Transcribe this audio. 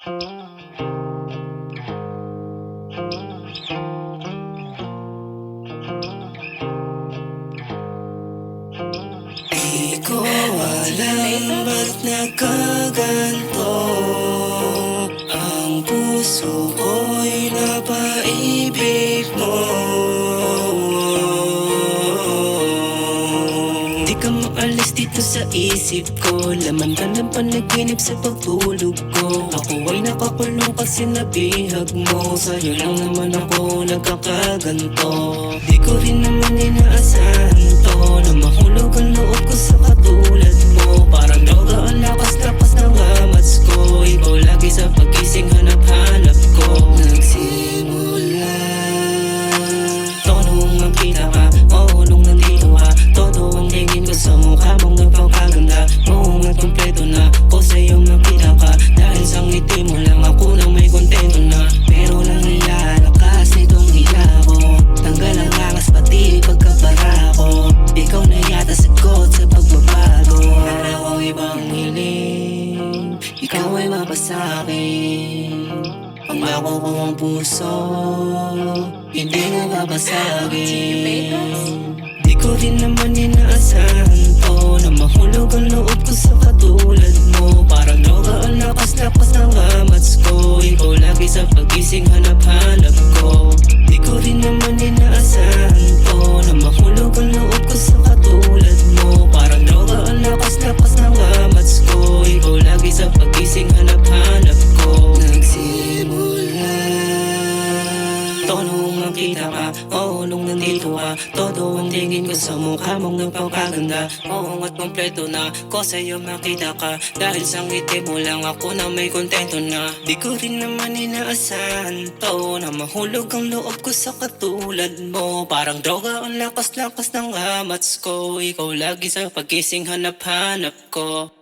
Di ko alam ba't nagkaganto. Ang puso ko'y napaibig mo. Di ka maalis dito sa isip ko. Laman ka ng panaginip sa pagtulog ko. Ako ay nakakulong kasi nabihag mo. Sa'yo lang naman ako nagkakaganto. Di ko rin naman inaasahan to, na mahulog ang loob ko sa katulad mo. Parang droga ang lakas-lakas ng amats ko. Ikaw lagi sa pagising hanap-hanap ko. Nagsimula todo nung makita ka, oo nung nandito ka. Todo ang tingin ko sa mukha mong napakaganda. Oo nga't kompleto na ko sa'yo makita ka. Dahil sa ngiti mo lang ako nang may kontento na. Pero lang nilalakas nitong hiya ko. Tanggal ang angas pati pagkabara ko. Ikaw na yata sagot sa pagbabago. Para ko ibang hiling, ikaw ay mapasa'kin. Pangako ko ang puso, hindi na babasagin. Di ko rin naman inaasahan to, na mahulog ang loob ko sa katulad mo. Parang droga ang lakas-lakas ng amats ko. Ikaw lagi sa pagising hanap-hanap ko. Di ko rin naman inaasahan to, na mahulog ang loob ko sa katulad mo. Parang droga ang lakas-lakas ng amats ko. Ikaw lagi sa pagising hanap-hanap ko. Nagsimula to nung makita ka, oo nung nandito ka. Todo ang tingin ko sa mukha mong napakaganda. Oo nga't kompleto na ko sa'yo makita ka. Dahil sa ngiti mo lang ako na may kontento na. Di ko rin naman inaasahan to, na mahulog ang loob ko sa katulad mo. Parang droga ang lakas-lakas ng amats ko. Ikaw lagi sa pagising hanap-hanap ko.